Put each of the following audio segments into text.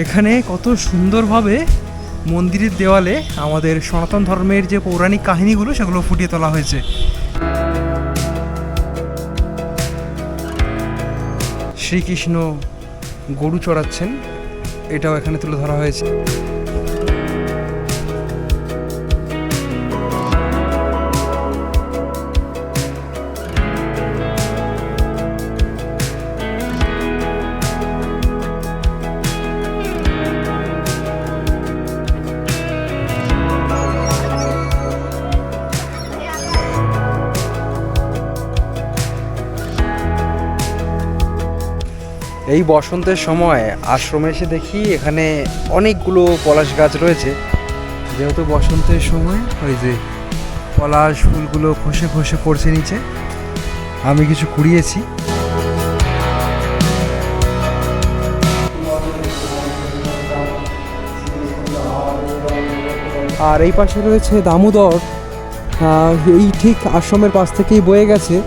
এখানে কত সুন্দরভাবে মন্দিরের দেওয়ালে আমাদের সনাতন ধর্মের যে পৌরাণিক কাহিনীগুলো সেগুলো ফুটিয়ে তোলা হয়েছে। শ্রীকৃষ্ণ গরু চড়াচ্ছেন, এটাও এখানে তুলে ধরা হয়েছে। এই বসন্তের সময় আশ্রমে এসে দেখি এখানে অনেকগুলো পলাশ গাছ রয়েছে। যেহেতু বসন্তের সময় ওই যে পলাশ ফুলগুলো খসে খসে পড়ছে নিচে, আমি কিছু কুড়িয়েছি। আর এই পাশে রয়েছে দামোদর, এই ঠিক আশ্রমের পাশ থেকেই বয়ে গেছে।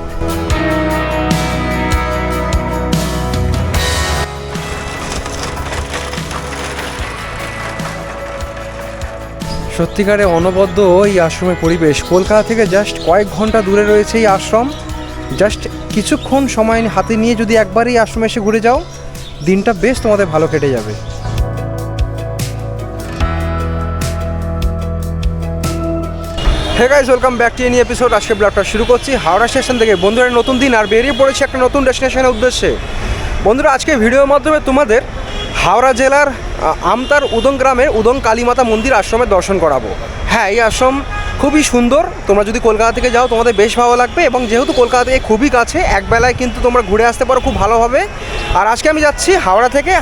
সত্যিকারে অনবদ্য এই আশ্রমের পরিবেশ। কলকাতা থেকে জাস্ট কয়েক ঘন্টা দূরে রয়েছে এই আশ্রম। জাস্ট কিছুক্ষণ সময় হাতে নিয়ে যদি একবার এই আশ্রমে এসে ঘুরে যাও, দিনটা বেশ তোমাদের ভালো কেটে যাবে। Hey guys, welcome back to any episode. আজকে ব্লগটা শুরু করছি হাওড়া স্টেশন থেকে। বন্ধুরা, নতুন দিন আর বেরিয়ে পড়েছি একটা নতুন ডেস্টিনেশনের উদ্দেশ্যে। বন্ধুরা, আজকে ভিডিওর মাধ্যমে তোমাদের হাওড়া জেলার আমতার উদং গ্রামের উদং কালীমাতা মন্দির আশ্রমের দর্শন করাবো। হ্যাঁ, এই আশ্রম খুবই সুন্দর। তোমরা যদি কলকাতা থেকে যাও তোমাদের বেশ ভালো লাগবে, এবং যেহেতু কলকাতা থেকে খুবই কাছে, একবেলায় কিন্তু তোমরা ঘুরে আসতে পারো খুব ভালোভাবে। আর আজকে আমি যাচ্ছি হাওড়া থেকে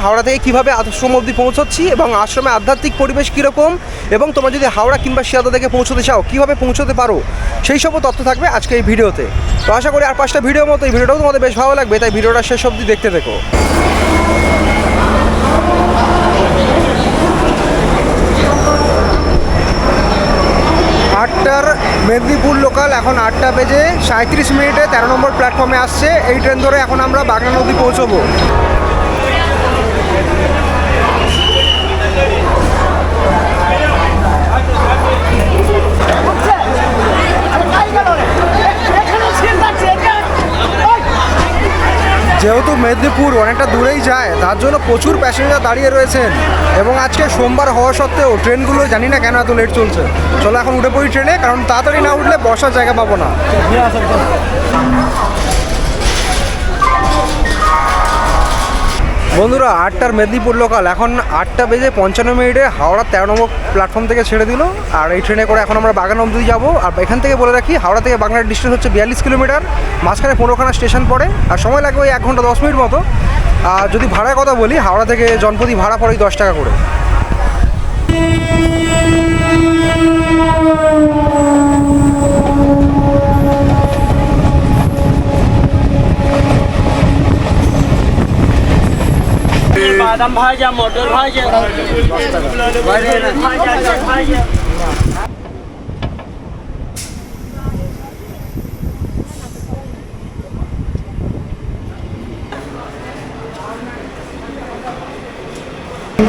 কীভাবে আশ্রম অবধি পৌঁছচ্ছি এবং আশ্রমে আধ্যাত্মিক পরিবেশ কীরকম, এবং তোমরা যদি হাওড়া কিংবা শিয়ালদা থেকে পৌঁছতে চাও কীভাবে পৌঁছতে পারো, সেই সব তথ্য থাকবে আজকে এই ভিডিওতে। তো আশা করি আর 5টা ভিডিওর মতো এই ভিডিওটাও তোমাদের বেশ ভালো লাগবে, তাই ভিডিওটা শেষ অবধি দেখতে দেখো। আটটার মেদিনীপুর লোকাল, এখন 8টা বেজে 37 মিনিটে 13 নম্বর প্ল্যাটফর্মে আসছে। এই ট্রেন ধরে এখন আমরা বাগনা নদী পৌঁছবো। যেহেতু মেদিনীপুর অনেকটা দূরেই যায়, তার জন্য প্রচুর প্যাসেঞ্জার দাঁড়িয়ে রয়েছেন, এবং আজকে সোমবার হওয়া সত্ত্বেও ট্রেনগুলো জানি না কেন এত লেট চলছে। চলো এখন উঠে পড়ি ট্রেনে, কারণ তাড়াতাড়ি না উঠলে বসার জায়গা পাবো না। বন্ধুরা, 8টার মেদিনীপুর লোকাল এখন 8টা বেজে 55 মিনিটে হাওড়া 13 নম্বর প্ল্যাটফর্ম থেকে ছেড়ে দিল। আর এই ট্রেনে করে এখন আমরা বাগান অবধি যাবো। আর এখান থেকে বলে রাখি, হাওড়া থেকে বাগনার ডিস্টেন্স হচ্ছে 42 কিলোমিটার, মাঝখানে 15খানা স্টেশন পড়ে, আর সময় লাগবে ওই 1 ঘন্টা 10 মিনিট মতো। আর যদি ভাড়ার কথা বলি, হাওড়া থেকে জনপ্রতি ভাড়া পড়ে 10 টাকা করে। বাদাম ভাজা, মটর ভাজা,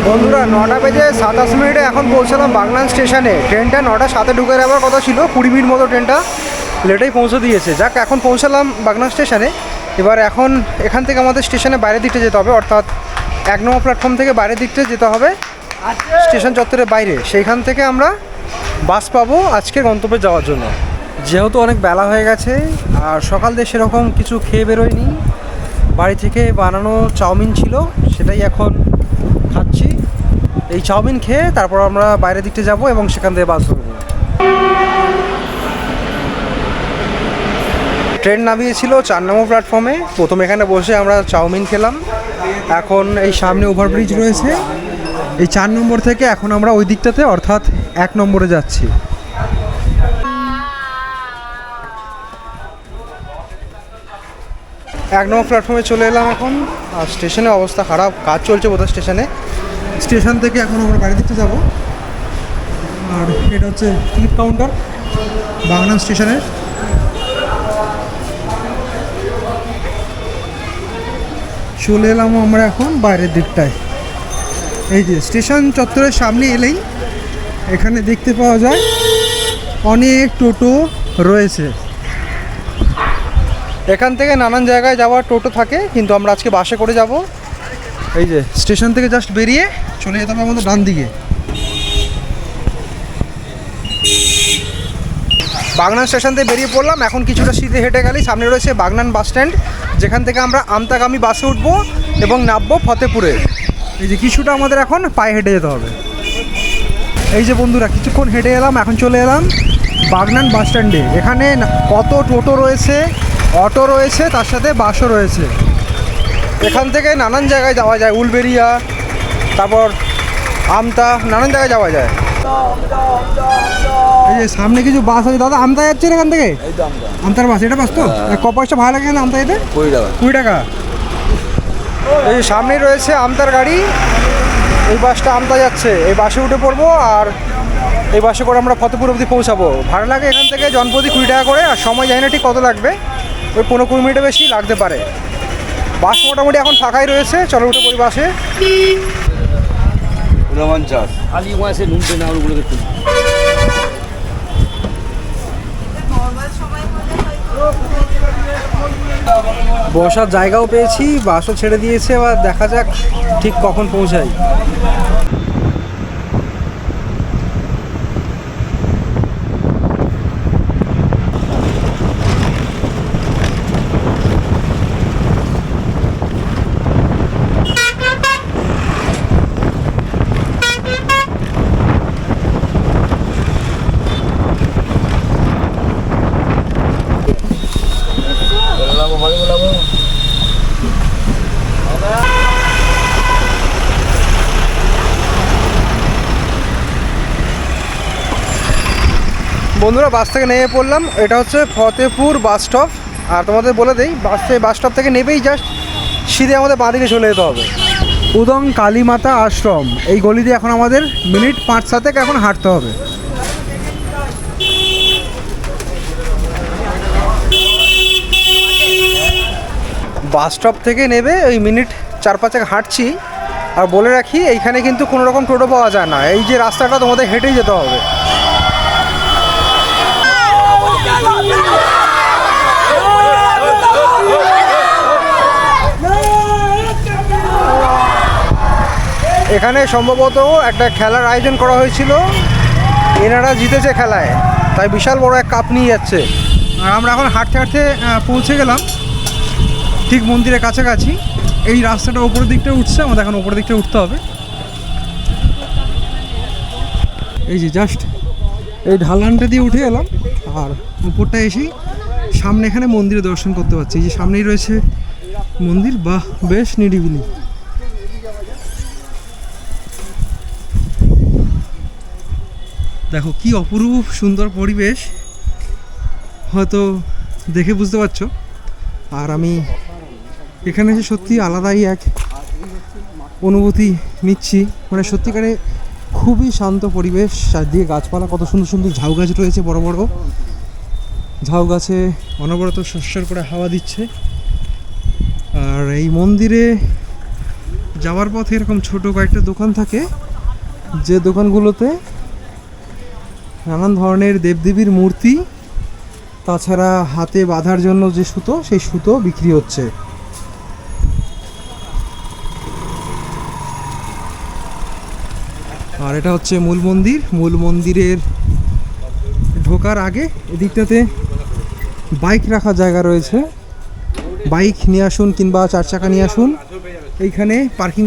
বন্ধুরা, 9টা বেজে 27 মিনিটে এখন পৌঁছলাম বাগনান স্টেশনে। ট্রেনটা 9টা 7-এ ঢুকে যাওয়ার কথা ছিল, 20 মিনিট মতো ট্রেনটা লেটেই পৌঁছে দিয়েছে। যাক, এখন পৌঁছালাম বাগনান স্টেশনে। এবার এখন এখান থেকে আমাদের স্টেশনে বাইরের দিকটা যেতে হবে, অর্থাৎ 1 নম্বর প্ল্যাটফর্ম থেকে বাইরের দিকটা যেতে হবে স্টেশন চত্বরের বাইরে। সেইখান থেকে আমরা বাস পাবো আজকে গন্তব্যে যাওয়ার জন্য। যেহেতু অনেক বেলা হয়ে গেছে আর সকাল দিয়ে সেরকম কিছু খেয়ে বেরোয়নি, বাড়ি থেকে বানানো চাউমিন ছিল, সেটাই এখন খাচ্ছি। এই চাউমিন খেয়ে তারপর আমরা বাইরের দিকটা যাব এবং সেখান থেকে বাস ধরব। ট্রেন নামিয়েছিল 4 নম্বর প্ল্যাটফর্মে। প্রথম এখানে বসে আমরা চাউমিন খেলাম। এখন এই সামনে ওভারব্রিজ রয়েছে, এই 4 নম্বর থেকে এখন আমরা ওই দিকটাতে অর্থাৎ 1 নম্বরে যাচ্ছি। এক নম্বর প্ল্যাটফর্মে চলে এলাম এখন। আর স্টেশনের অবস্থা খারাপ, কাজ চলছে বোধহয় স্টেশনে। স্টেশন থেকে এখন আমরা বাড়ি দিকতে যাব। আর এটা হচ্ছে টিকিট কাউন্টার বাগনান স্টেশনের। চলে এলাম আমরা এখন বাইরের দিকটায়। এই যে স্টেশন চত্বরের সামনে এলেই এখানে দেখতে পাওয়া যায় অনেক টোটো রয়েছে। এখান থেকে নানান জায়গায় যাওয়ার টোটো থাকে, কিন্তু আমরা আজকে বাসে করে যাব। এই যে স্টেশন থেকে জাস্ট বেরিয়ে চলে যেতে হবে আমাদের ডান দিকে। বাগনান স্টেশন থেকে বেরিয়ে পড়লাম। এখন কিছুটা সিধে হেঁটে গেলেই সামনে রয়েছে বাগনান বাস স্ট্যান্ড, যেখান থেকে আমরা আমতাগামী বাসে উঠবো এবং নামবো ফতেপুরে। এই যে কিছুটা আমাদের এখন পায়ে হেঁটে যেতে হবে। এই যে বন্ধুরা কিছুক্ষণ হেঁটে এলাম, এখন চলে এলাম বাগনান বাস স্ট্যান্ডে। এখানে কত টোটো রয়েছে, অটো রয়েছে, তার সাথে বাসও রয়েছে। এখান থেকে নানান জায়গায় যাওয়া যায়, উলবেরিয়া, তারপর আমতা, নানান জায়গায় যাওয়া যায়। এই যে সামনে কিছু বাস আছে। দাদা আমতা যাচ্ছেন এখান থেকে? আমতার বাস, এটা বাস তো ক পয়সা ভাড়া লাগে আমতা যেতে? 20 টাকা। এই সামনেই রয়েছে আমতার গাড়ি, এই বাসটা আমতা যাচ্ছে। এই বাসে উঠে পড়বো আর এই বাসে করে আমরা ফতেপুর অবধি পৌঁছাবো। ভাড়া লাগে এখান থেকে জনপ্রতি 20 টাকা করে, আর সময় জানি না ঠিক কত লাগবে, ওই 15-20 মিনিটের বেশি লাগতে পারে। বাস মোটামুটি এখন ফাঁকাই রয়েছে, চলো উঠে পড়ি বাসে। বসার জায়গাও পেয়েছি, বাসও ছেড়ে দিয়েছে, এবার দেখা যাক ঠিক কখন পৌঁছাই। বন্ধুরা বাস থেকে নেমে পড়লাম। এটা হচ্ছে ফতেপুর বাস স্টপ। আর তোমাদের বলে দেই, বাস স্টপ থেকে নেবেই জাস্ট সিধে আমাদের বাঁদিকে চলে যেতে হবে। উদং কালীমাতা আশ্রম, এই গলি দিয়ে এখন আমাদের মিনিট 5-7 এখন হাঁটতে হবে। বাস স্টপ থেকে নেবে ওই মিনিট 4-5 হাঁটছি। আর বলে রাখি, এইখানে কিন্তু কোনো রকম টোটো পাওয়া যায় না, এই যে রাস্তাটা তোমাদের হেঁটেই যেতে হবে। এখানে সম্ভবত একটা খেলার আয়োজন করা হয়েছিল, এনারা জিতেছে খেলায়, তাই বিশাল বড় এক কাপ নিয়ে যাচ্ছে। আর আমরা এখন হাঁটতে হাঁটতে পৌঁছে গেলাম ঠিক মন্দিরের কাছাকাছি। এই রাস্তাটা ওপরের দিকটা উঠছে, আমাদের এখন ওপরের দিকটা উঠতে হবে। এই যে জাস্ট এই ঢালানটা দিয়ে উঠে এলাম, আর উপরটা এসেই সামনে এখানে মন্দিরে দর্শন করতে পারছি। এই যে সামনেই রয়েছে মন্দির, বাহ বেশ নিরিবিলি। দেখো কি অপরূপ সুন্দর পরিবেশ, হয়তো দেখে বুঝতে পারছো। আর আমি এখানে এসে সত্যি আলাদাই এক অনুভূতি নিচ্ছি, মানে সত্যিকারে খুবই শান্ত পরিবেশ। চারদিকে গাছপালা, কত সুন্দর সুন্দর ঝাউ গাছ রয়েছে, বড় বড় ঝাউ গাছে অনবরত সরসর করে হাওয়া দিচ্ছে। আর এই মন্দিরে যাওয়ার পথে এরকম ছোট কয়েকটা দোকান থাকে, যে দোকানগুলোতে নানান ধরনের দেবদেবীর মূর্তি, তাছাড়া হাতে বাঁধার জন্য যে সুতো, সেই সুতো বিক্রি হচ্ছে। আর এটা হচ্ছে মূল মন্দির। মূল মন্দিরের ঢোকার আগে এদিকটাতে বাইক রাখার জায়গা রয়েছে, বাইক নিয়ে আসুন কিংবা 4 চাকা নিয়ে আসুন, এইখানে পার্কিং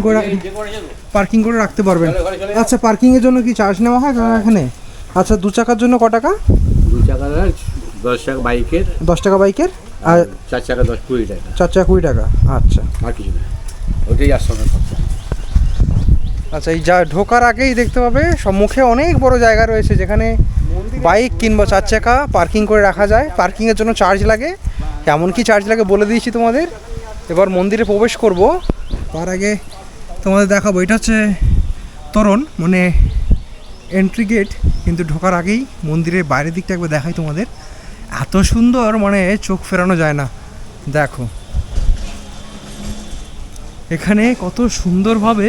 করে রাখতে পারবেন। আচ্ছা, পার্কিংয়ের জন্য কি চার্জ নেওয়া হয় এখানে? আচ্ছা, 2 চাকার জন্য ক টাকা? 2 টাকা 10 টাকা বাইকের, 10 টাকা বাইকের, আর 4 টাকা 20 টাকা। 4 টাকা 20 টাকা। আচ্ছা, আর কিছু না, ওইটাই আসলে খরচা। আচ্ছা, এই যা ঢোকার আগেই দেখতে পাবে সম্মুখে অনেক বড় জায়গা রয়েছে, যেখানে বাইক কিংবা 4 চাকা পার্কিং করে রাখা যায়। পার্কিংয়ের জন্য চার্জ লাগে, কেমন কি চার্জ লাগে বলে দিয়েছি তোমাদের। এবার মন্দিরে প্রবেশ করব, তার আগে তোমাদের দেখাবো। এটা হচ্ছে তোরণ, মানে এন্ট্রি গেট, কিন্তু ঢোকার আগেই মন্দিরের বাইরের দিকটা একবার দেখাই তোমাদের। এত সুন্দর, মানে চোখ ফেরানো যায় না। দেখো এখানে কত সুন্দরভাবে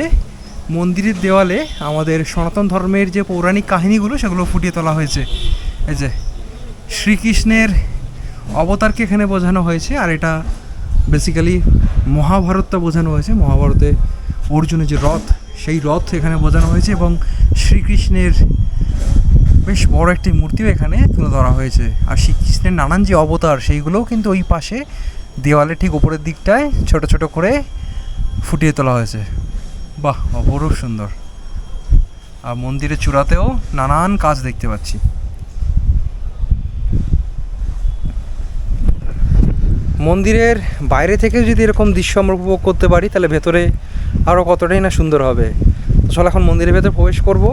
মন্দিরের দেওয়ালে আমাদের সনাতন ধর্মের যে পৌরাণিক কাহিনীগুলো সেগুলো ফুটিয়ে তোলা হয়েছে। এই যে শ্রীকৃষ্ণের অবতারকে এখানে বোঝানো হয়েছে, আর এটা বেসিক্যালি মহাভারতটা বোঝানো হয়েছে। মহাভারতে অর্জুনের যে রথ, সেই রথ এখানে বোঝানো হয়েছে, এবং শ্রীকৃষ্ণের বেশ বড় একটি মূর্তিও এখানে তুলে ধরা হয়েছে। আর শ্রীকৃষ্ণের নানান যে অবতার সেইগুলোও কিন্তু ওই পাশে দেওয়ালে ঠিক উপরের দিকটায় ছোট ছোট করে ফুটিয়ে তোলা হয়েছে। বাহ, অপরূপ সুন্দর। আর মন্দিরের চূড়াতেও নানান কাজ দেখতে পাচ্ছি। মন্দিরের বাইরে থেকে যদি এরকম দৃশ্য আমরা উপভোগ করতে পারি তাহলে ভেতরে আরও কতটাই না সুন্দর হবে। তো চলো এখন মন্দিরের ভেতরে প্রবেশ করব।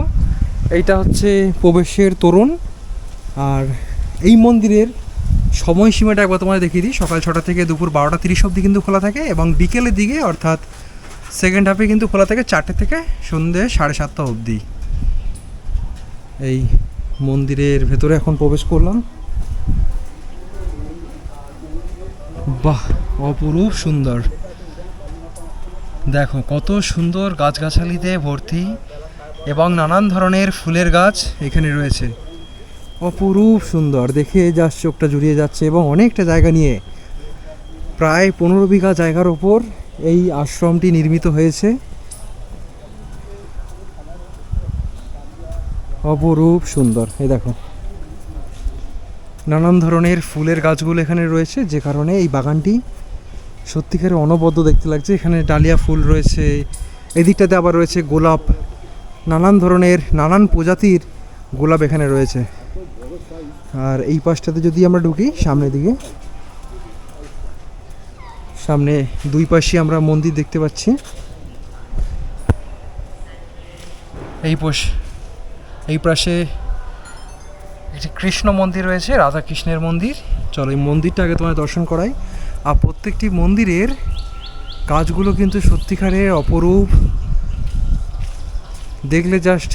এইটা হচ্ছে প্রবেশের তোরণ। আর এই মন্দিরের সময়সীমাটা একবার তোমাদের দেখিয়ে দিই। সকাল 6টা থেকে দুপুর 12:30 অবধি কিন্তু খোলা থাকে, এবং বিকেলের দিকে অর্থাৎ সেকেন্ড হাফে কিন্তু খোলা থাকে 4টে থেকে সন্ধ্যে 7:30 অবধি। এই মন্দিরের ভেতরে এখন প্রবেশ করলাম। বাহ, অপরূপ সুন্দর। দেখো কত সুন্দর গাছগাছালিতে ভর্তি, এবং নানান ধরনের ফুলের গাছ এখানে রয়েছে। অপরূপ সুন্দর, দেখে যা চোখটা জুড়িয়ে যাচ্ছে। এবং অনেকটা জায়গা নিয়ে, প্রায় 15 বিঘা জায়গার ওপর এই আশ্রমটি নির্মিত হয়েছে। অপরূপ সুন্দর। এই দেখো নানান ধরনের ফুলের গাছগুলো এখানে রয়েছে, যে কারণে এই বাগানটি সত্যিকারের অনবদ্য দেখতে লাগছে। এখানে ডালিয়া ফুল রয়েছে, এদিকটাতে আবার রয়েছে গোলাপ, নানান ধরনের নানান প্রজাতির গোলাপ এখানে রয়েছে। আর এই পাশটাতে যদি আমরা ঢুকি সামনের দিকে, সামনে দুই পাশে আমরা মন্দির দেখতে পাচ্ছি। এই পাশে একটি কৃষ্ণ মন্দির রয়েছে, রাধা কৃষ্ণের মন্দির। চলো এই মন্দিরটা আগে তোমায় দর্শন করাই। আর প্রত্যেকটি মন্দিরের কাজগুলো কিন্তু সত্যিকারের অপরূপ, দেখলে জাস্ট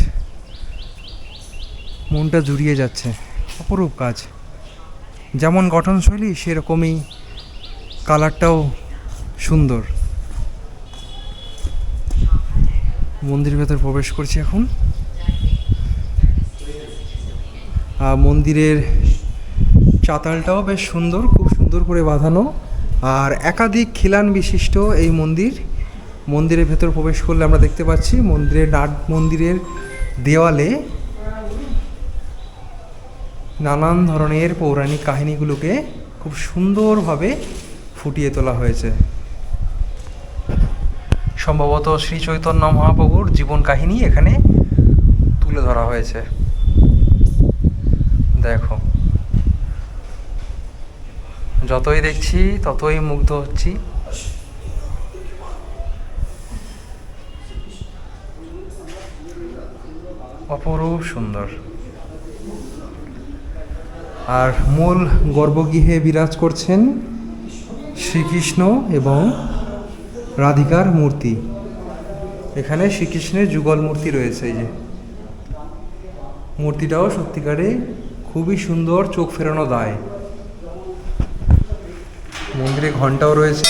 মনটা জুড়িয়ে যাচ্ছে। অপরূপ কাজ, যেমন গঠনশৈলী সেরকমই কালারটাও সুন্দর। মন্দিরের ভেতর প্রবেশ করছি এখন। মন্দিরের চাতালটাও বেশ সুন্দর, খুব সুন্দর করে বাঁধানো, আর একাধিক খিলান বিশিষ্ট এই মন্দিরের ভেতর প্রবেশ করলে আমরা দেখতে পাচ্ছি মন্দিরের দেওয়ালে নানান ধরনের পৌরাণিক কাহিনীগুলোকে খুব সুন্দরভাবে ফুটিয়ে তোলা হয়েছে। সম্ভবত শ্রী চৈতন্য মহাপ্রভুর জীবন কাহিনী এখানে তুলে ধরা হয়েছে। দেখো, যতই দেখছি ততই মুগ্ধ হচ্ছি। অপরূপ সুন্দর। আর মূল গর্ভগৃহে বিরাজ করছেন শ্রীকৃষ্ণ এবং রাধিকার মূর্তি। এখানে শ্রীকৃষ্ণের যুগল মূর্তি রয়েছে। এই যে মূর্তিটাও সত্যিকারে খুবই সুন্দর, চোখ ফেরানো দায়। মন্দিরে ঘন্টাও রয়েছে।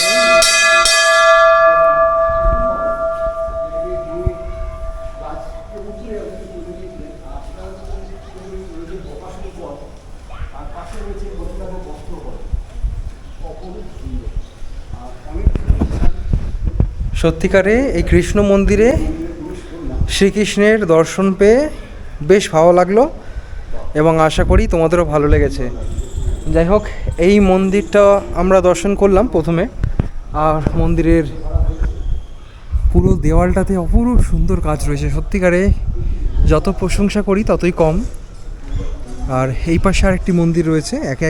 সত্যিকারে এই কৃষ্ণ মন্দিরে শ্রীকৃষ্ণের দর্শন পেয়ে বেশ ভালো লাগলো, এবং আশা করি তোমাদেরও ভালো লেগেছে। যাই হোক, এই মন্দিরটা আমরা দর্শন করলাম প্রথমে। আর মন্দিরের পুরো দেওয়ালটাতে অপরূপ সুন্দর কাজ রয়েছে। সত্যিকারে যত প্রশংসা করি ততই কম। আর এই পাশে আর একটি মন্দির রয়েছে, একে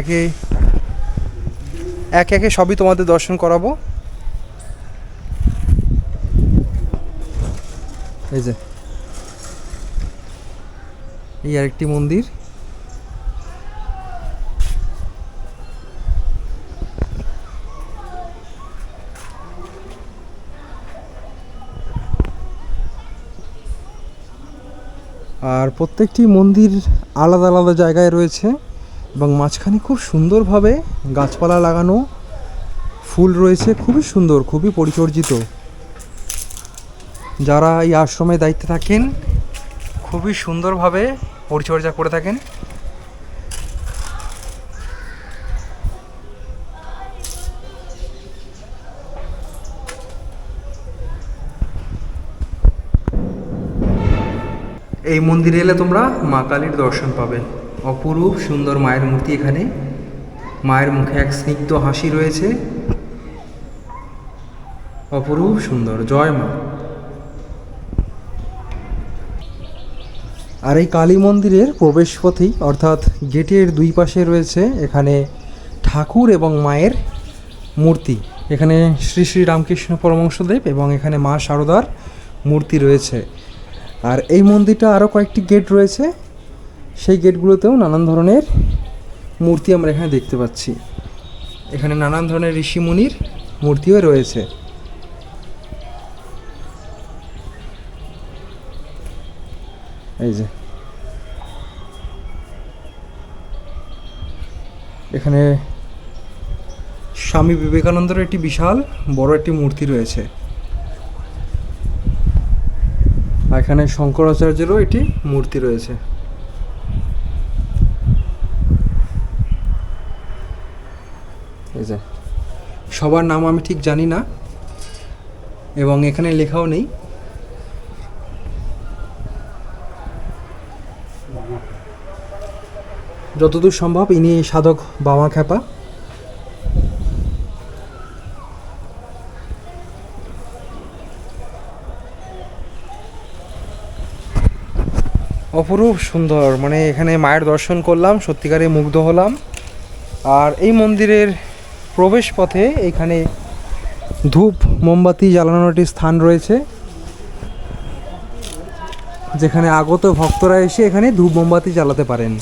একে সবই তোমাদের দর্শন করাবো। এই যে এই আরেকটি মন্দির। আর প্রত্যেকটি মন্দির আলাদা আলাদা জায়গায় রয়েছে, এবং মাঝখানে খুব সুন্দরভাবে গাছপালা লাগানো, ফুল রয়েছে, খুবই সুন্দর, খুবই পরিচর্জিত। যারা এই আশ্রমে দায়িত্বে থাকেন খুবই সুন্দরভাবে পরিচর্যা করে থাকেন। এই মন্দিরে এলে তোমরা মা কালীর দর্শন পাবে। অপরূপ সুন্দর মায়ের মূর্তি এখানে। মায়ের মুখে এক স্নিগ্ধ হাসি রয়েছে, অপরূপ সুন্দর। জয় মা। আর এই কালী মন্দিরের প্রবেশপথেই অর্থাৎ গেটের দুই পাশে রয়েছে এখানে ঠাকুর এবং মায়ের মূর্তি। এখানে শ্রী শ্রী রামকৃষ্ণ পরমহংসদেব এবং এখানে মা শারদার মূর্তি রয়েছে। আর এই মন্দিরটা আরও কয়েকটি গেট রয়েছে, সেই গেটগুলোতেও নানান ধরনের মূর্তি আমরা এখানে দেখতে পাচ্ছি। এখানে নানান ধরনের ঋষিমুনির মূর্তিও রয়েছে। এই যে এখানে স্বামী বিবেকানন্দের একটি বিশাল বড় একটি মূর্তি রয়েছে। আর এখানে শঙ্করাচার্যেরও একটি মূর্তি রয়েছে। এই যে সবার নাম আমি ঠিক জানি না এবং এখানে লেখাও নেই। যতদূর সম্ভব ইনি সাধক বামা খ্যাপা। অপরূপ সুন্দর, মানে এখানে মায়ের দর্শন করলাম, সত্যিকারে মুগ্ধ হলাম। আর এই মন্দিরের প্রবেশ পথে এখানে ধূপ মোমবাতি জ্বালানোর একটি স্থান রয়েছে, যেখানে আগত ভক্তরা এসে এখানে ধূপ মোমবাতি জ্বালাতে পারেন।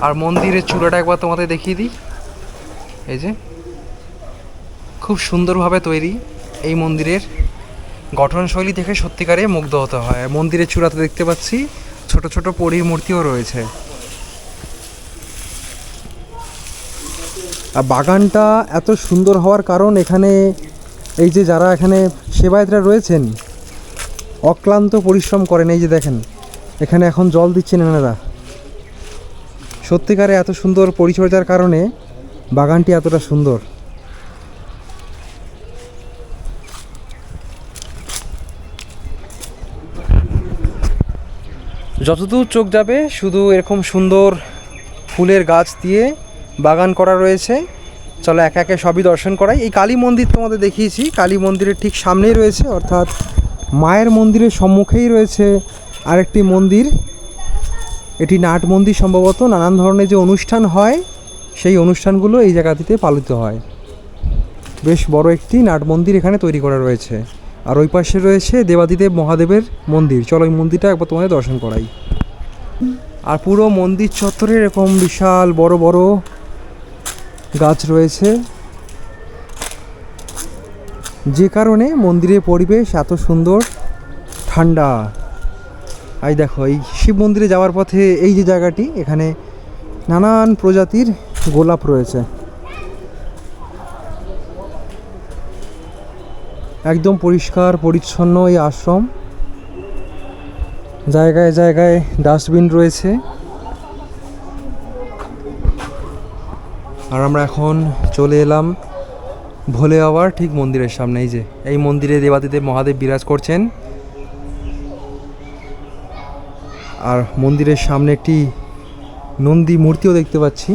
আর মন্দিরের চূড়াটা একবার তোমাদের দেখিয়ে দিই। এই যে খুব সুন্দরভাবে তৈরি। এই মন্দিরের গঠনশৈলী দেখে সত্যিকারে মুগ্ধ হতে হয়। মন্দিরের চূড়াতে দেখতে পাচ্ছি ছোট ছোট পরীর মূর্তিও রয়েছে। আর বাগানটা এত সুন্দর হওয়ার কারণ এখানে এই যে যারা এখানে সেবায়েতরা রয়েছেন অক্লান্ত পরিশ্রম করেন। এই যে দেখেন এখানে এখন জল দিচ্ছেন এনারা। সত্যিকারে এত সুন্দর পরিচর্যার কারণে বাগানটি এতটা সুন্দর। যতদূর চোখ যাবে শুধু এরকম সুন্দর ফুলের গাছ দিয়ে বাগান করা রয়েছে। চলো একে একে সবই দর্শন করাই। এই কালী মন্দির তোমাদের দেখিয়েছি, কালী মন্দিরের ঠিক সামনেই রয়েছে, অর্থাৎ মায়ের মন্দিরের সম্মুখেই রয়েছে আরেকটি মন্দির। এটি নাট মন্দির সম্ভবত। নানান ধরনের যে অনুষ্ঠান হয় সেই অনুষ্ঠানগুলো এই জায়গাটিতে পালিত হয়। বেশ বড় একটি নাট মন্দির এখানে তৈরি করা রয়েছে। আর ওই পাশে রয়েছে দেবাদিদেব মহাদেবের মন্দির। চলো এই মন্দিরটা একবার তোমাদের দর্শন করাই। আর পুরো মন্দির চত্বরে এরকম বিশাল বড় বড় গাছ রয়েছে, যে কারণে মন্দিরের পরিবেশ এত সুন্দর ঠান্ডা। এই দেখো এই শিব মন্দিরে যাওয়ার পথে এই যে জায়গাটি, এখানে নানান প্রজাতির গোলাপ রয়েছে। একদম পরিষ্কার পরিচ্ছন্ন এই আশ্রম। জায়গায় জায়গায় ডাস্টবিন রয়েছে। আর আমরা এখন চলে এলাম ভোলে বাবার ঠিক মন্দিরের সামনে। এই যে এই মন্দিরে দেবাদিদেব মহাদেব বিরাজ করছেন। আর মন্দিরের সামনে একটি নন্দী মূর্তিও দেখতে পাচ্ছি।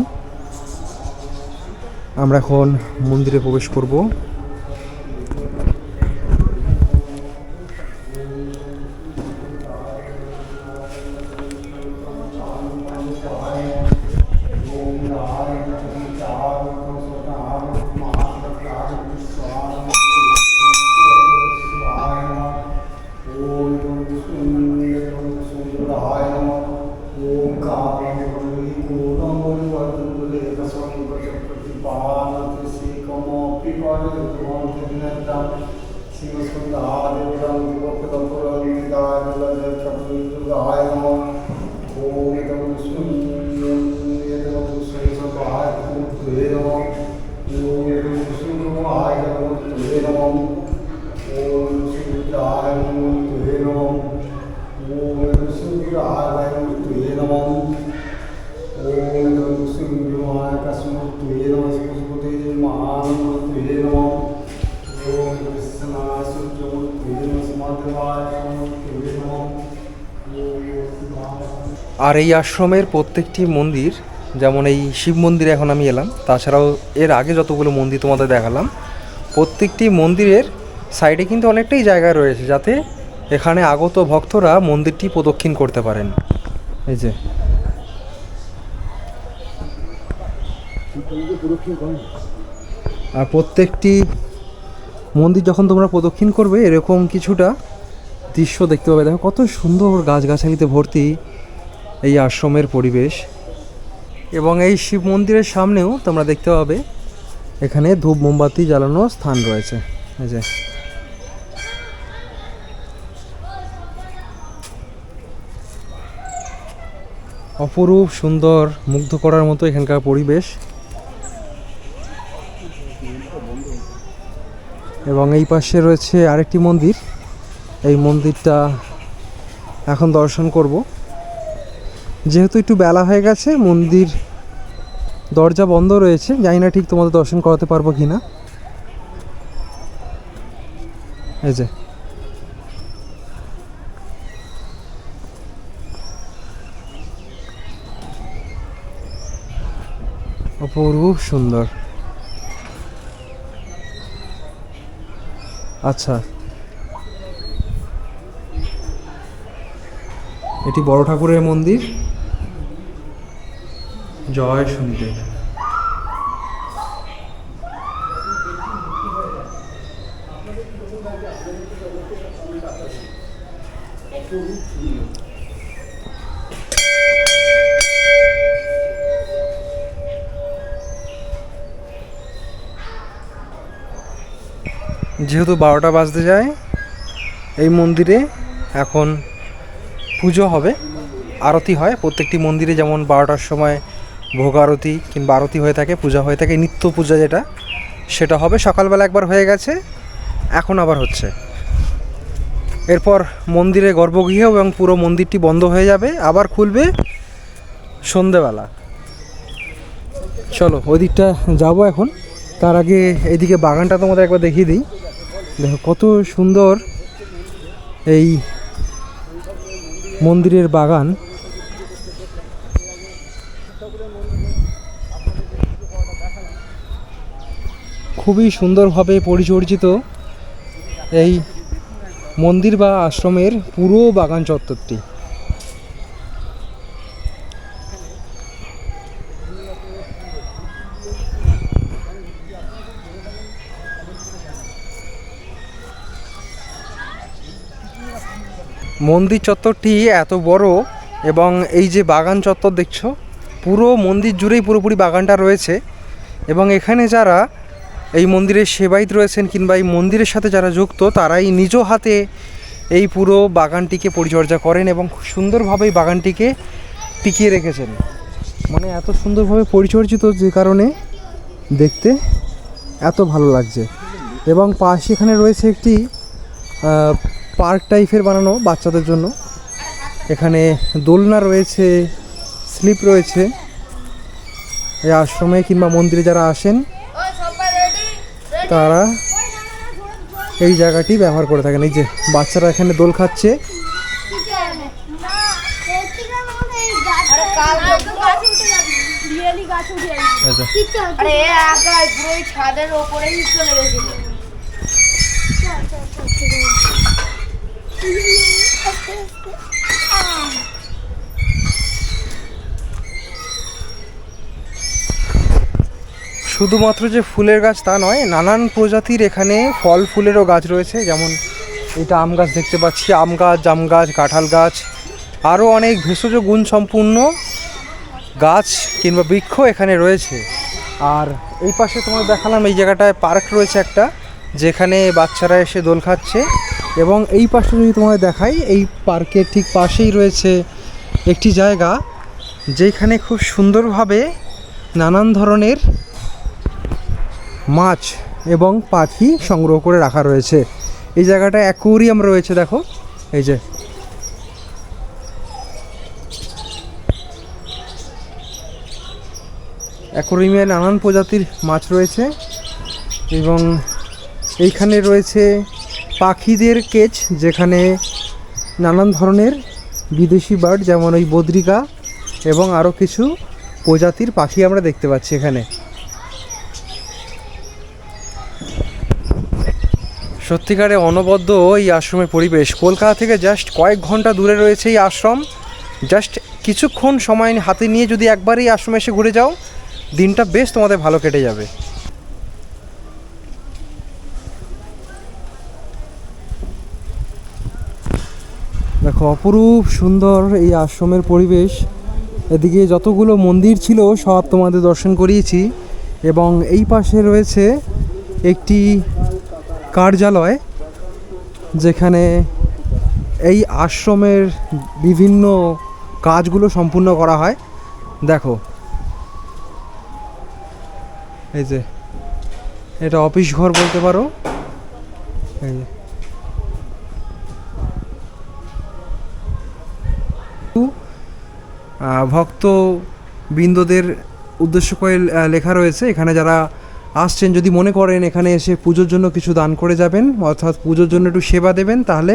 আমরা এখন মন্দিরে প্রবেশ করব। Om আর এই আশ্রমের প্রত্যেকটি মন্দির, যেমন এই শিব মন্দিরে এখন আমি এলাম, তাছাড়াও এর আগে যতগুলো মন্দির তোমাদের দেখালাম, প্রত্যেকটি মন্দিরের সাইডে কিন্তু অনেকটাই জায়গা রয়েছে যাতে এখানে আগত ভক্তরা মন্দিরটি প্রদক্ষিণ করতে পারেন। এই যে আর প্রত্যেকটি মন্দির যখন তোমরা প্রদক্ষিণ করবে এরকম কিছুটা দৃশ্য দেখতে পাবে। দেখো কত সুন্দর গাছগাছালিতে ভর্তি এই আশ্রমের পরিবেশ। এবং এই শিব মন্দিরের সামনেও তোমরা দেখতে পাবে এখানে ধূপ মোমবাতি জ্বালানোর স্থান রয়েছে। এই যে অপরূপ সুন্দর, মুগ্ধ করার মতো এখানকার পরিবেশ। এবং এই পাশে রয়েছে আরেকটি মন্দির, এই মন্দিরটা এখন দর্শন করব। যেহেতু একটু বেলা হয়ে গেছে, মন্দির দরজা বন্ধ রয়েছে, জানি না ঠিক তোমাদের দর্শন করাতে পারবো কি না। এই যে অপরূপ সুন্দর। আচ্ছা, এটি বড় ঠাকুরের মন্দির। জয় শনিদেব। যেহেতু 12টা বাজতে যায়, এই মন্দিরে এখন পুজো হবে, আরতি হয় প্রত্যেকটি মন্দিরে। যেমন 12টার সময় ভোগ আরতি কিংবা আরতি হয়ে থাকে, পূজা হয়ে থাকে, নিত্য পূজা যেটা, সেটা হবে। সকালবেলা একবার হয়ে গেছে, এখন আবার হচ্ছে। এরপর মন্দিরে গর্ভগৃহ এবং পুরো মন্দিরটি বন্ধ হয়ে যাবে, আবার খুলবে সন্ধেবেলা। চলো ওই দিকটা যাবো এখন। তার আগে এইদিকে বাগানটা তোমাদের একবার দেখিয়ে দিই। দেখো কত সুন্দর এই মন্দিরের বাগান। খুবই সুন্দরভাবে পরিচর্যিত এই মন্দির বা আশ্রমের পুরো বাগান চত্বরটি। মন্দির চত্বরটি এত বড়, এবং এই যে বাগান চত্বর দেখছো, পুরো মন্দির জুড়েই পুরোপুরি বাগানটা রয়েছে। এবং এখানে যারা এই মন্দিরের সেবায়িত রয়েছেন কিংবা এই মন্দিরের সাথে যারা যুক্ত, তারাই নিজ হাতে এই পুরো বাগানটিকে পরিচর্যা করেন এবং খুব সুন্দরভাবে এই বাগানটিকে টিকিয়ে রেখেছেন। মানে এত সুন্দরভাবে পরিচর্যিত, যে কারণে দেখতে এত ভালো লাগছে। এবং পাশে এখানে রয়েছে একটি পার্ক টাইপের বানানো বাচ্চাদের জন্য। এখানে দোলনা রয়েছে, স্লিপ রয়েছে। এই আশ্রমে কিংবা মন্দিরে যারা আসেন তারা এই জায়গাটি ব্যবহার করে থাকেন। এই যে বাচ্চারা এখানে দোল খাচ্ছে। শুধুমাত্র যে ফুলের গাছ তা নয়, নানান প্রজাতির এখানে ফল ফুলেরও গাছ রয়েছে। যেমন এটা আম গাছ দেখতে পাচ্ছি, আম গাছ, জাম গাছ, কাঁঠাল গাছ, আরও অনেক ভেষজ গুণ সম্পূর্ণ গাছ কিংবা বৃক্ষ এখানে রয়েছে। আর এই পাশে তোমার দেখালাম, এই জায়গাটায় পার্ক রয়েছে একটা, যেখানে বাচ্চারা এসে দোল খাচ্ছে। এবং এই পাশে যদি তোমায় দেখাই, এই পার্কের ঠিক পাশেই রয়েছে একটি জায়গা যেখানে খুব সুন্দরভাবে নানান ধরনের মাছ এবং পাখি সংগ্রহ করে রাখা রয়েছে। এই জায়গাটা অ্যাকোয়ারিয়াম রয়েছে, দেখো এই যে। অ্যাকোয়ারিয়ামে নানান প্রজাতির মাছ রয়েছে। এবং এইখানে রয়েছে পাখিদের কেজ, যেখানে নানান ধরনের বিদেশি বার্ড, যেমন ওই বদ্রিকা এবং আরও কিছু প্রজাতির পাখি আমরা দেখতে পাচ্ছি এখানে। সত্যিকারে অনবদ্য এই আশ্রমের পরিবেশ। কলকাতা থেকে জাস্ট কয়েক ঘন্টা দূরে রয়েছে এই আশ্রম। জাস্ট কিছুক্ষণ সময় হাতে নিয়ে যদি একবার এই আশ্রমে এসে ঘুরে যাও, দিনটা বেশ তোমাদের ভালো কেটে যাবে। দেখো অপরূপ সুন্দর এই আশ্রমের পরিবেশ। এদিকে যতগুলো মন্দির ছিল সব তোমাদের দর্শন করিয়েছি, এবং এই পাশে রয়েছে একটি কার্যালয় যেখানে এই আশ্রমের বিভিন্ন কাজগুলো সম্পূর্ণ করা হয়। দেখো এই যে এটা অফিস ঘর বলতে পারো। এই যে ভক্ত বৃন্দদের উদ্দেশ্য করে লেখা রয়েছে। এখানে যারা আসছেন যদি মনে করেন এখানে এসে পুজোর জন্য কিছু দান করে যাবেন, অর্থাৎ পুজোর জন্য একটু সেবা দেবেন, তাহলে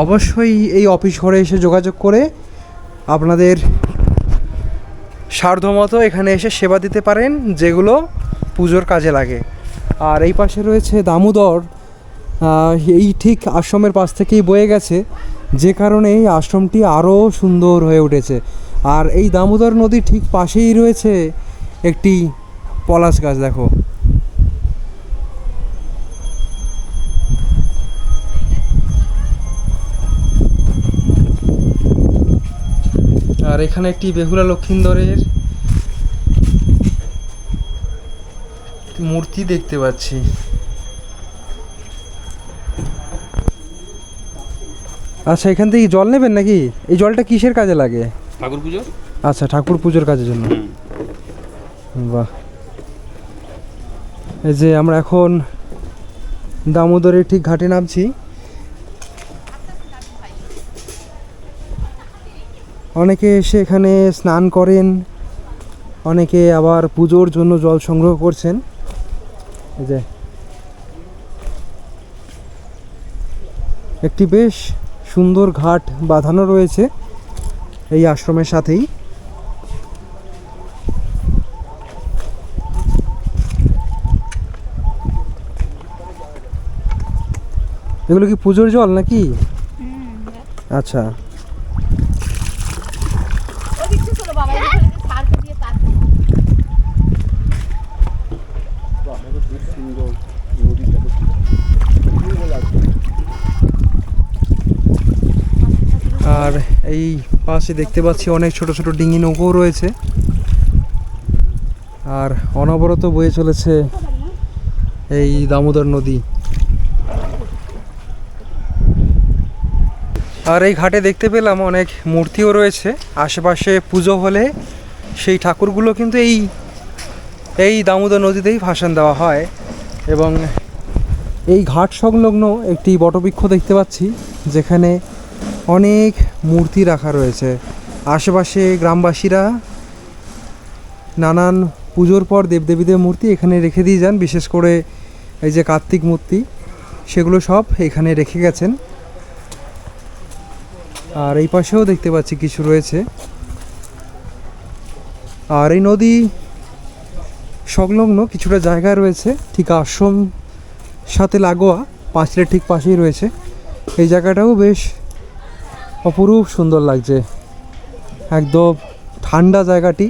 অবশ্যই এই অফিস ঘরে এসে যোগাযোগ করে আপনাদের সাধ্যমতো এখানে এসে সেবা দিতে পারেন, যেগুলো পুজোর কাজে লাগে। আর এই পাশে রয়েছে দামোদর, এই ঠিক আশ্রমের পাশ থেকেই বয়ে গেছে, যে কারণে এই আশ্রমটি আরও সুন্দর হয়ে উঠেছে। আর এই দামোদর নদীর ঠিক পাশেই রয়েছে একটি পলাশ গাছ। দেখো আর এখানে একটি বেহুলা লক্ষিন্দরের মূর্তি দেখতে পাচ্ছি। আচ্ছা, এখান থেকে জল নেবেন নাকি? এই জলটা কিসের কাজে লাগে? ঠাকুর পুজো। আচ্ছা, ঠাকুর পুজোর কাজের জন্য। বাহ। এই যে আমরা এখন দামোদরের ঠিক ঘাটে নামছি। অনেকে এসে এখানে স্নান করেন, অনেকে আবার পুজোর জন্য জল সংগ্রহ করছেন। এই যে একটি বেশ সুন্দর ঘাট বাঁধানো রয়েছে এই আশ্রমের সাথেই। এগুলো কি পুজোর জল নাকি? আচ্ছা, আর এই পাশে দেখতে পাচ্ছি অনেক ছোট ছোট ডিঙি নৌকো রয়েছে, আর অনবরত বয়ে চলেছে এই দামোদর নদী। আর এই ঘাটে দেখতে পেলাম অনেক মূর্তিও রয়েছে। আশেপাশে পুজো হলে সেই ঠাকুরগুলো কিন্তু এই দামোদর নদীতেই ভাসান দেওয়া হয়। এবং এই ঘাট সংলগ্ন একটি বটবৃক্ষ দেখতে পাচ্ছি, যেখানে অনেক মূর্তি রাখা রয়েছে। আশেপাশে গ্রামবাসীরা নানান পুজোর পর দেবদেবীদের মূর্তি এখানে রেখে দিয়ে যান, বিশেষ করে এই যে কার্তিক মূর্তি, সেগুলো সব এখানে রেখে গেছেন। আর এই পাশেও দেখতে পাচ্ছি কিছু রয়েছে। আর এই নদী সংলগ্ন কিছুটা জায়গা রয়েছে ঠিক আশ্রম সাথে লাগোয়া, পাঁচিলের ঠিক পাশেই রয়েছে। এই জায়গাটাও বেশ অপরূপ সুন্দর লাগছে, একদম ঠান্ডা জায়গাটি।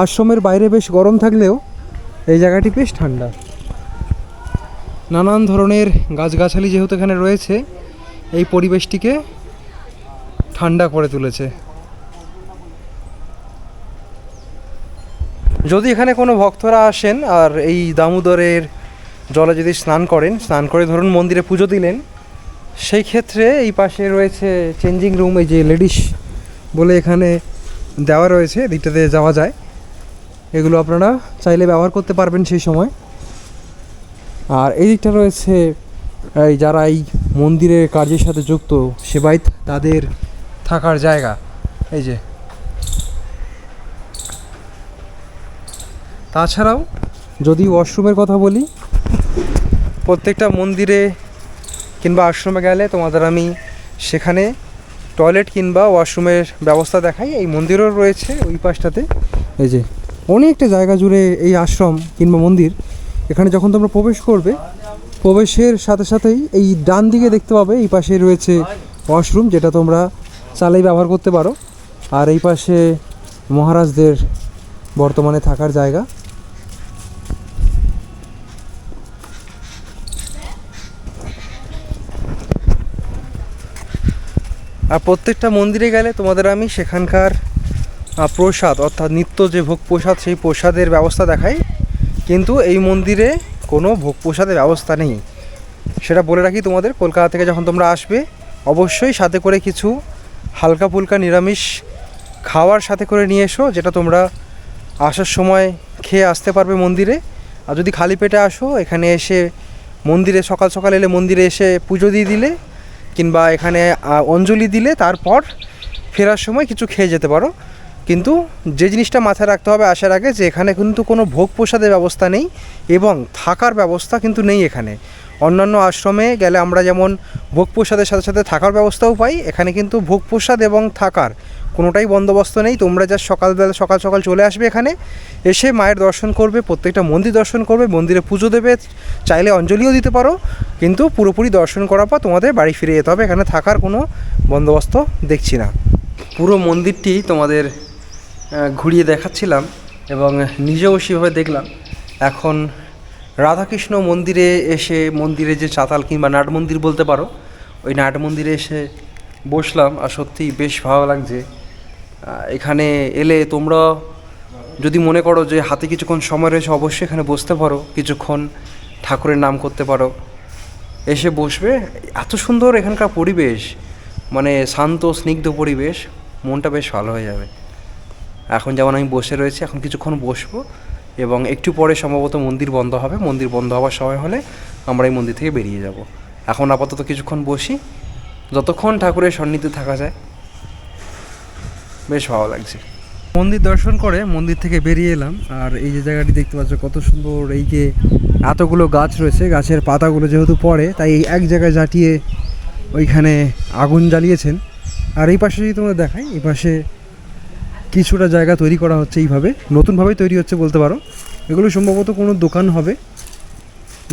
আশ্রমের বাইরে বেশ গরম থাকলেও এই জায়গাটি বেশ ঠান্ডা। নানান ধরনের গাছগাছালি যেহেতু এখানে রয়েছে, এই পরিবেশটিকে ঠান্ডা করে তুলেছে। যদি এখানে কোনো ভক্তরা আসেন আর এই দামোদরের জলে যদি স্নান করেন, স্নান করে ধরুন মন্দিরে পুজো দিলেন, সেই ক্ষেত্রে এই পাশে রয়েছে চেঞ্জিং রুম, এই যে লেডিস বলে এখানে দেওয়া রয়েছে, দিকটাতে যাওয়া যায়। এগুলো আপনারা চাইলে ব্যবহার করতে পারবেন সেই সময়। আর এই দিকটা রয়েছে এই যারা এই মন্দিরের কাজের সাথে যুক্ত সেবায়িত, তাদের থাকার জায়গা। এই যে তাছাড়াও যদি ওয়াশরুমের কথা বলি, প্রত্যেকটা মন্দিরে কিংবা আশ্রমে গেলে তোমাদের আমি সেখানে টয়লেট কিংবা ওয়াশরুমের ব্যবস্থা দেখাই। এই মন্দিরও রয়েছে ওই পাশটাতে। এই যে অনেকটা জায়গা জুড়ে এই আশ্রম কিংবা মন্দির। এখানে যখন তোমরা প্রবেশ করবে, প্রবেশের সাথে সাথেই এই ডান দিকে দেখতে পাবে এই পাশে রয়েছে ওয়াশরুম, যেটা তোমরা চাইলেই ব্যবহার করতে পারো। আর এই পাশে মহারাজদের বর্তমানে থাকার জায়গা। আর প্রত্যেকটা মন্দিরে গেলে তোমাদের আমি সেখানকার প্রসাদ অর্থাৎ নিত্য যে ভোগ প্রসাদ সেই প্রসাদের ব্যবস্থা দেখাই, কিন্তু এই মন্দিরে কোনো ভোগ প্রসাদের ব্যবস্থা নেই। সেটা বলে রাখি তোমাদের, কলকাতা থেকে যখন তোমরা আসবে অবশ্যই সাথে করে কিছু হালকা ফুলকা নিরামিষ খাওয়ার সাথে করে নিয়ে এসো, যেটা তোমরা আসার সময় খেয়ে আসতে পারবে মন্দিরে। আর যদি খালি পেটে আসো, এখানে এসে মন্দিরে সকাল সকাল এলে মন্দিরে এসে পুজো দিয়ে দিলে কিংবা এখানে অঞ্জলি দিলে তারপর ফেরার সময় কিছু খেয়ে যেতে পারো। কিন্তু যে জিনিসটা মাথায় রাখতে হবে আসার আগে, যে এখানে কিন্তু কোনো ভোগ প্রসাদের ব্যবস্থা নেই এবং থাকার ব্যবস্থা কিন্তু নেই এখানে। অন্যান্য আশ্রমে গেলে আমরা যেমন ভোগ প্রসাদের সাথে সাথে থাকার ব্যবস্থাও পাই, এখানে কিন্তু ভোগ প্রসাদ এবং থাকার কোনোটাই বন্দোবস্ত নেই। তোমরা যা সকালবেলা সকাল সকাল চলে আসবে, এখানে এসে মায়ের দর্শন করবে, প্রত্যেকটা মন্দির দর্শন করবে, মন্দিরে পুজো দেবে, চাইলে অঞ্জলিও দিতে পারো, কিন্তু পুরোপুরি দর্শন করার পর তোমাদের বাড়ি ফিরে যেতে হবে। এখানে থাকার কোনো বন্দোবস্ত দেখছি না। পুরো মন্দিরটি তোমাদের ঘুরিয়ে দেখাচ্ছিলাম এবং নিজেও সেভাবে দেখলাম। এখন রাধাকৃষ্ণ মন্দিরে এসে, মন্দিরে যে চাতাল কিংবা নাট মন্দির বলতে পারো, ওই নাট মন্দিরে এসে বসলাম আর সত্যিই বেশ ভালো লাগছে। এখানে এলে তোমরা যদি মনে করো যে হাতে কিছুক্ষণ সময় রয়েছে, অবশ্যই এখানে বসতে পারো, কিছুক্ষণ ঠাকুরের নাম করতে পারো, এসে বসবে। এত সুন্দর এখানকার পরিবেশ, মানে শান্ত স্নিগ্ধ পরিবেশ, মনটা বেশ ভালো হয়ে যাবে। এখন যেমন আমি বসে রয়েছি, এখন কিছুক্ষণ বসবো এবং একটু পরে সম্ভবত মন্দির বন্ধ হবে। মন্দির বন্ধ হওয়ার সময় হলে আমরা এই মন্দির থেকে বেরিয়ে যাব। এখন আপাতত কিছুক্ষণ বসি, যতক্ষণ ঠাকুরের সান্নিধ্যে থাকা যায়। বেশ ভালো লাগছে। মন্দির দর্শন করে মন্দির থেকে বেরিয়ে এলাম। আর এই যে জায়গাটি দেখতে পাচ্ছ কত সুন্দর, এই যে এতগুলো গাছ রয়েছে, গাছের পাতাগুলো যেহেতু পড়ে তাই এই এক জায়গায় জাটিয়ে ওইখানে আগুন জ্বালিয়েছেন। আর এই পাশে যদি তোমরা দেখাই, এই পাশে কিছুটা জায়গা তৈরি করা হচ্ছে, এইভাবে নতুনভাবেই তৈরি হচ্ছে বলতে পারো। এগুলো সম্ভবত কোনো দোকান হবে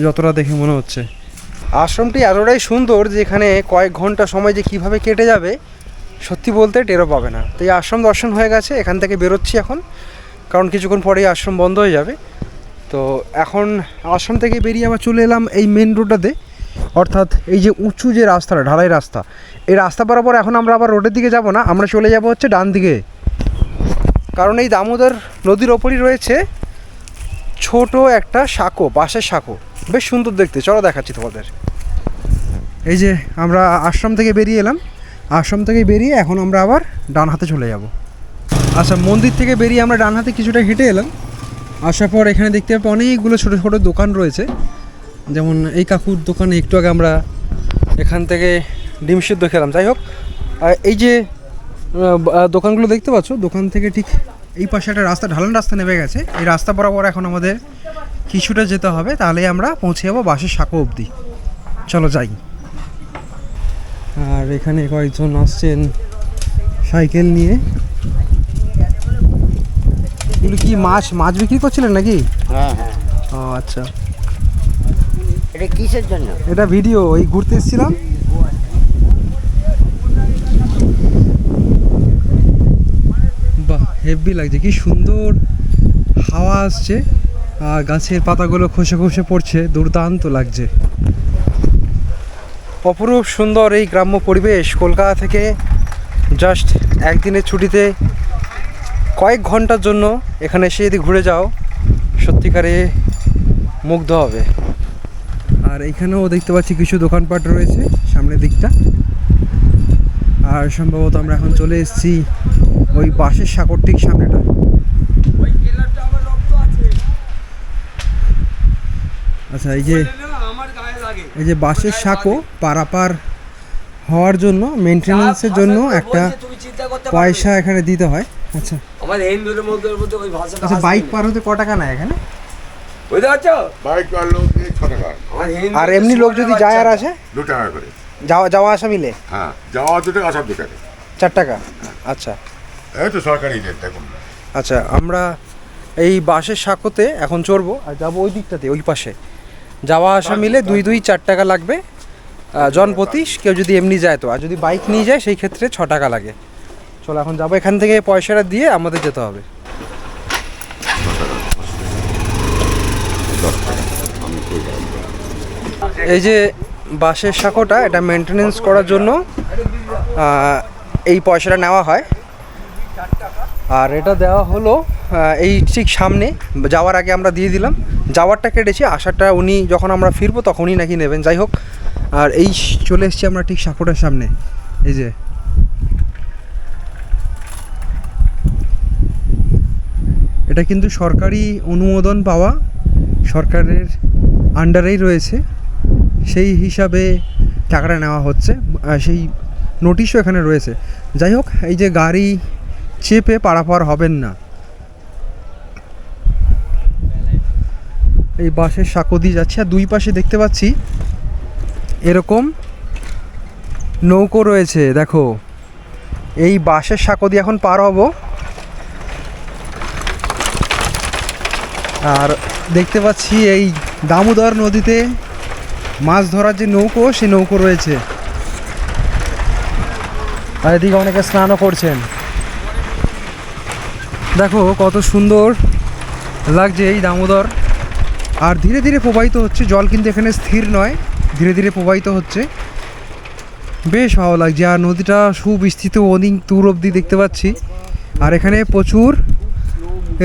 যতটা দেখে মনে হচ্ছে। আশ্রমটি এতটাই সুন্দর যে এখানে কয়েক ঘন্টা সময় যে কীভাবে কেটে যাবে সত্যি বলতে টেরও পাবে না। তো এই আশ্রম দর্শন হয়ে গেছে, এখান থেকে বেরোচ্ছি এখন, কারণ কিছুক্ষণ পরেই আশ্রম বন্ধ হয়ে যাবে। তো এখন আশ্রম থেকে বেরিয়ে আবার চলে এলাম এই মেন রোডটাতে, অর্থাৎ এই যে উঁচু যে রাস্তাটা, ঢালাই রাস্তা, এই রাস্তা বরাবর এখন আমরা আবার রোডের দিকে যাব না, আমরা চলে যাব হচ্ছে ডান দিকে। কারণ এই দামোদর নদীর ওপরই রয়েছে ছোট একটা সাঁকো, বাঁশের সাঁকো, বেশ সুন্দর দেখতে। চলো দেখাচ্ছি তোমাদের। এই যে আমরা আশ্রম থেকে বেরিয়ে এলাম, আশ্রম থেকে বেরিয়ে এখন আমরা আবার ডান হাতে চলে যাব। আচ্ছা, মন্দির থেকে বেরিয়ে আমরা ডান হাতে কিছুটা হেঁটে এলাম। আসার পর এখানে দেখতে পাবো অনেকগুলো ছোটো ছোটো দোকান রয়েছে। যেমন এই কাকুর দোকানে একটু আগে আমরা এখান থেকে ডিম সিদ্ধ খেলাম। যাই হোক, এই যে দোকানগুলো দেখতে পাচ্ছ, দোকান থেকে ঠিক এই পাশে একটা রাস্তা, ঢালান রাস্তা নেমে গেছে। এই রাস্তা বরাবর এখন আমাদের কিছুটা যেতে হবে, তাহলে আমরা পৌঁছে যাবো বাঁশের সাঁকো অবধি। চলো যাই। আর এখানে কয়েকজন আসছেন সাইকেল নিয়ে। এগুলো কি মাছ বিক্রি করছিলেন নাকি? হ্যাঁ হ্যাঁ। ও আচ্ছা, এটা কিসের জন্য? এটা ভিডিও, এই ঘুরতে এসেছিলাম। বাহ, হেভি লাগছে, কি সুন্দর হাওয়া আসছে আর গাছের পাতাগুলো খসে খসে পড়ছে, দুর্দান্ত লাগছে। অপরূপ সুন্দর এই গ্রাম্য পরিবেশ। কলকাতা থেকে জাস্ট একদিনের ছুটিতে কয়েক ঘন্টার জন্য এখানে এসে যদি ঘুরে যাও, সত্যিকারে মুগ্ধ হবে। আর এখানেও দেখতে পাচ্ছি কিছু দোকানপাট রয়েছে সামনের দিকটা। আর সম্ভবত আমরা এখন চলে এসেছি ওই বাঁশের সাঁকোর ঠিক সামনেটা। আচ্ছা, এই যে বাঁশের সাঁকো পারাপার হওয়ার জন্য, মেনটেন্যান্সের জন্য একটা পয়সা এখানে দিতে হয়। আচ্ছা, আচ্ছা, বাইক পার হতে ক টাকা নেয় এখানে? আর এমনি লোক যদি যায় আর আসে 2 টাকা করে। যাওয়া আসা মিলে? হ্যাঁ, যাওয়া 2 টাকা, আসা 2 টাকা। 4 টাকা। আচ্ছা এই তো সরকারি রেট দেখুন। আচ্ছা, আমরা এই বাঁশের সাঁকোতে এখন চড়বো আর যাবো ওই দিকটাতে, ওই পাশে যাওয়া আসা মিলে 2 4 টাকা লাগবে জনপ্রতি। কেউ যদি এমনি যায় তো, আর যদি বাইক নিয়ে যায় সেই ক্ষেত্রে 6 টাকা লাগে। চলো এখন যাবো, এখান থেকে পয়সাটা দিয়ে আমাদের যেতে হবে। এই যে বাঁশের সাঁকোটা, এটা মেনটেনেন্স করার জন্য এই পয়সাটা নেওয়া হয়। আর এটা দেওয়া হলো এই ঠিক সামনে, যাওয়ার আগে আমরা দিয়ে দিলাম। যাওয়ারটা কেটেছি, আসারটা উনি যখন আমরা ফিরবো তখনই নাকি নেবেন। যাই হোক, আর এই চলে এসেছি আমরা ঠিক সাঁকোটার সামনে। এই যে এটা কিন্তু সরকারি অনুমোদন পাওয়া, সরকারের আন্ডারেই রয়েছে, সেই হিসাবে টাকাটা নেওয়া হচ্ছে। সেই নোটিশও এখানে রয়েছে। যাই হোক, এই যে গাড়ি চেপে পারাপার হবেন না। এই বাসের সাঁকো দিয়ে যাচ্ছে, আর 2 পাশে দেখতে পাচ্ছি এরকম নৌকো রয়েছে। দেখো, এই বাসের সাঁকো দিয়ে এখন পার হব। আর দেখতে পাচ্ছি এই দামোদর নদীতে মাছ ধরার যে নৌকো, সেই নৌকো রয়েছে। আর এদিকে অনেকে স্নানও করছেন। দেখো কত সুন্দর লাগছে এই দামোদর। আর ধীরে ধীরে প্রবাহিত হচ্ছে জল, কিন্তু এখানে স্থির নয়, ধীরে ধীরে প্রবাহিত হচ্ছে। বেশ ভালো লাগছে। আর নদীটা সুবিস্তৃত, অনেক দূর অবধি দেখতে পাচ্ছি। আর এখানে প্রচুর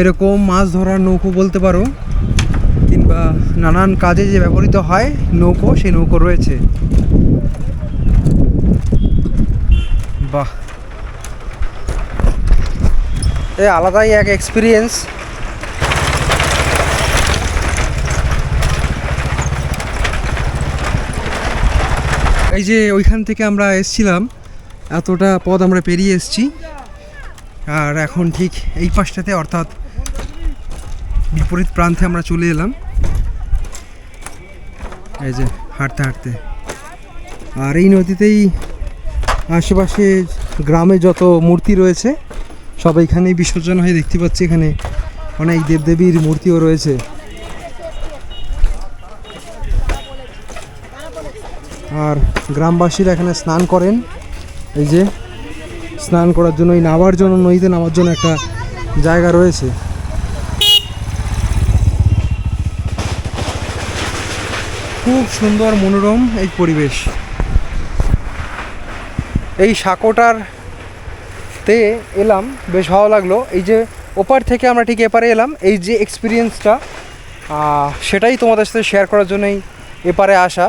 এরকম মাছ ধরার নৌকো বলতে পারো, কিংবা নানান কাজে যে ব্যবহৃত হয় নৌকো, সেই নৌকো রয়েছে। বাহ, এ আলাদাই এক এক্সপিরিয়েন্স। এই যে ওইখান থেকে আমরা এসছিলাম, এতটা পথ আমরা পেরিয়ে এসছি। আর এখন ঠিক এই পাশটাতে, অর্থাৎ বিপরীত প্রান্তে আমরা চলে এলাম। এই যে হাঁটতে হাঁটতে, আর এই নদীতেই আশেপাশে গ্রামে যত মূর্তি রয়েছে সব এইখানেই বিসর্জন হয়ে দেখতে পাচ্ছি। এখানে অনেক দেবদেবীর মূর্তিও রয়েছে। আর গ্রামবাসীরা এখানে স্নান করেন। এই যে স্নান করার জন্য, এই নামার জন্য, নদীতে নামার জন্য একটা জায়গা রয়েছে। খুব সুন্দর মনোরম এই পরিবেশ। এই সাঁকোটার তে এলাম, বেশ ভালো লাগলো। এই যে ওপার থেকে আমরা ঠিক এপারে এলাম, এই যে এক্সপিরিয়েন্সটা, সেটাই তোমাদের সাথে শেয়ার করার জন্যই এপারে আসা।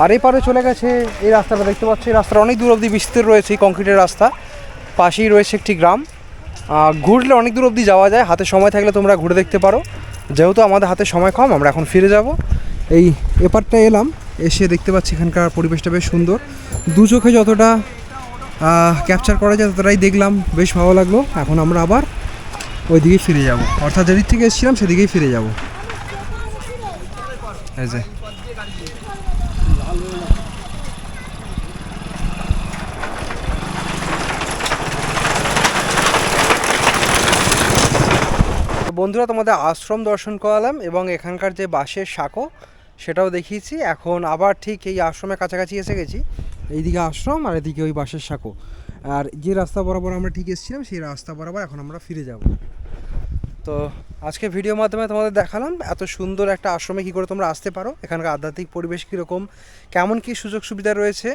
আর এপারে চলে গেছে এই রাস্তাটা দেখতে পাচ্ছি। এই রাস্তাটা অনেক দূর অবধি বিস্তৃত রয়েছে, কংক্রিটের রাস্তা। পাশেই রয়েছে একটি গ্রাম। ঘুরলে অনেক দূর অবধি যাওয়া যায়, হাতে সময় থাকলে তোমরা ঘুরে দেখতে পারো। যেহেতু আমাদের হাতে সময় কম, আমরা এখন ফিরে যাব। এই এপারটা এলাম, এসে দেখতে পাচ্ছি এখানকার পরিবেশটা বেশ সুন্দর। দু চোখে যতটা ক্যাপচার করা যায় ততটাই দেখলাম, বেশ ভালো লাগলো। এখন আমরা আবার ওই দিকে ফিরে যাব, অর্থাৎ যেদিক থেকে এসেছিলাম সেদিকেই ফিরে যাব। এই যে বন্ধুরা, তোমাদের আশ্রম দর্শন করালাম এবং এখানকার যে বাঁশের সাঁকো সেটাও দেখিয়েছি। এখন আবার ঠিক এই আশ্রমের কাছাকাছি এসে গেছি। এইদিকে আশ্রম আর এদিকে ওই বাঁশের সাঁকো। আর যে রাস্তা বরাবর আমরা ঠিক এসেছিলাম সেই রাস্তা বরাবর এখন আমরা ফিরে যাব। তো আজকে ভিডিওর মাধ্যমে তোমাদের দেখালাম এত সুন্দর একটা আশ্রমে কী করে তোমরা আসতে পারো, এখানকার আধ্যাত্মিক পরিবেশ কীরকম, কেমন কী সুযোগ সুবিধা রয়েছে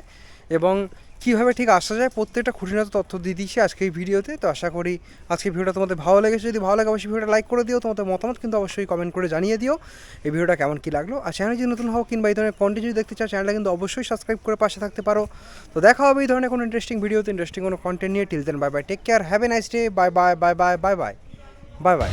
এবং কীভাবে ঠিক আসা যায়, প্রত্যেকটা খুঁটিনাটি তথ্য দিয়ে দিচ্ছি আজকে এই ভিডিওতে। তো আশা করি আজকে ভিডিওটা তোমাদের ভালো লেগেছে। যদি ভালো লাগে অবশ্যই ভিডিওটা লাইক করে দিও, তোমাদের মতামত কিন্তু অবশ্যই কমেন্ট করে জানিয়ে দিও এই ভিডিওটা কেমন কী লাগলো। আর চ্যানেল যদি নতুন হও কিংবা এই ধরনের কন্টেন্ট যদি দেখতে চাও, চ্যানেলটা কিন্তু অবশ্যই সাবস্ক্রাইব করে পাশে থাকতে পারো। তো দেখা হবে এই ধরনের কোনো ইন্টারেস্টিং ভিডিওতে, ইন্টারেস্টিং কোনো কন্টেন্ট নিয়ে। Till then bye bye, take care, have a nice day, bye bye bye bye bye bye bye by.